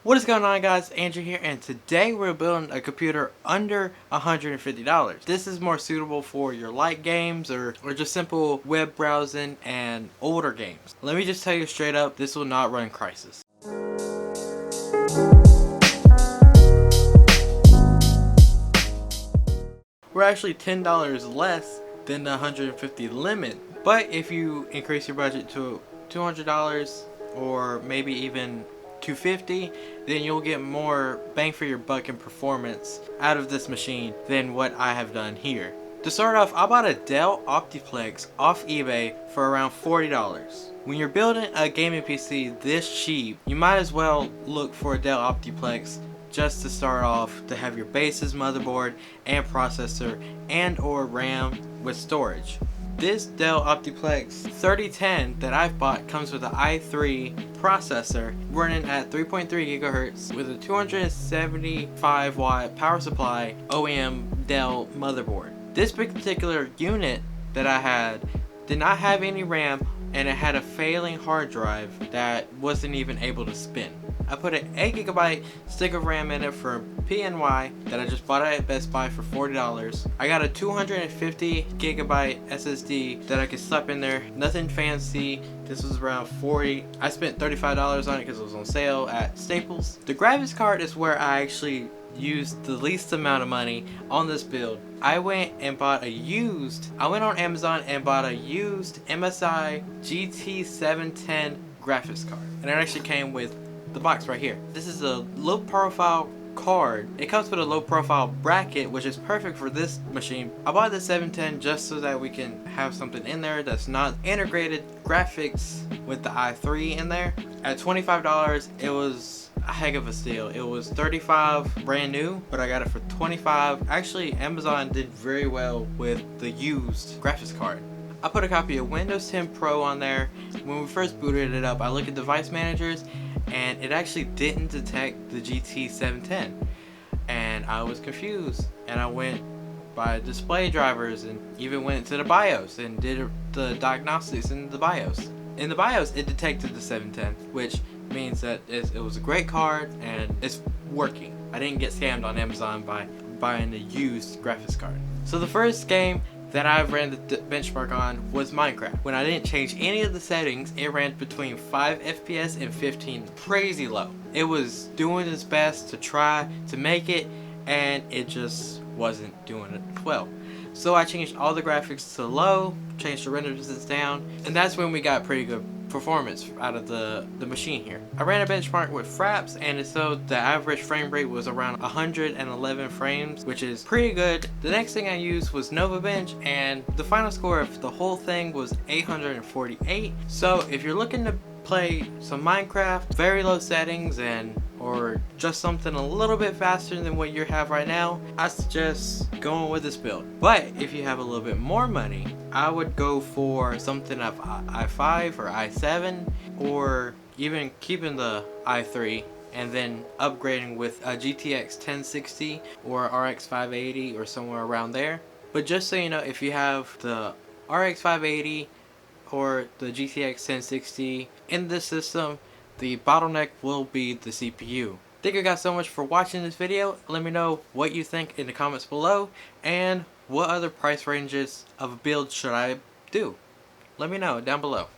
What is going on, guys? Andrew here, and today we're building a computer under $150. This is more suitable for your light games or just simple web browsing and older games. Let me just tell you straight up, this will not run Crysis. We're actually $10 less than the $150 limit, but if you increase your budget to $200 or maybe even $250, then you'll get more bang for your buck in performance out of this machine than what I have done here. To start off, I bought a Dell Optiplex off eBay for around $40. When you're building a gaming PC this cheap, you might as well look for a Dell Optiplex just to start off, to have your base's motherboard and processor and or RAM with storage. This Dell Optiplex 3010 that I've bought comes with an i3 processor running at 3.3 gigahertz with a 275 watt power supply OEM Dell motherboard. This particular unit that I had did not have any RAM, and it had a failing hard drive that wasn't even able to spin. I put an 8GB stick of RAM in it for PNY that I just bought at Best Buy for $40. I got a 250GB SSD that I could slap in there. Nothing fancy. This was around $40. I spent $35 on it because it was on sale at Staples. The graphics card is where I actually used the least amount of money on this build. I went on Amazon and bought a used MSI GT710 graphics card, and it actually came with the box right here. This is a low profile card. It comes with a low profile bracket, which is perfect for this machine. I bought the 710 just so that we can have something in there that's not integrated graphics with the i3 in there. At $25, it was a heck of a steal. It was $35 brand new, but I got it for $25. Actually, Amazon did very well with the used graphics card. I put a copy of Windows 10 Pro on there. When we first booted it up, I looked at device managers and it actually didn't detect the GT710, and I was confused, and I went by display drivers and even went to the BIOS and did the diagnostics in the BIOS. In the BIOS, it detected the 710, which means that it was a great card and it's working. I didn't get scammed on Amazon by buying a used graphics card. So the first game that I ran the benchmark on was Minecraft. When I didn't change any of the settings, it ran between 5 FPS and 15, crazy low. It was doing its best to try to make it, and it just wasn't doing it well. So I changed all the graphics to low, changed the render distance down, and that's when we got pretty good performance out of the machine here. I ran a benchmark with Fraps, and it showed the average frame rate was around 111 frames, which is pretty good. The next thing I used was NovaBench, and the final score of the whole thing was 848. So if you're looking to play some Minecraft, very low settings, or just something a little bit faster than what you have right now, I suggest going with this build. But if you have a little bit more money, I would go for something of i5 or i7, or even keeping the i3 and then upgrading with a GTX 1060 or RX 580 or somewhere around there. But just so you know, if you have the RX 580 or the GTX 1060 in this system, the bottleneck will be the CPU. Thank you guys so much for watching this video. Let me know what you think in the comments below, and what other price ranges of builds should I do. Let me know down below.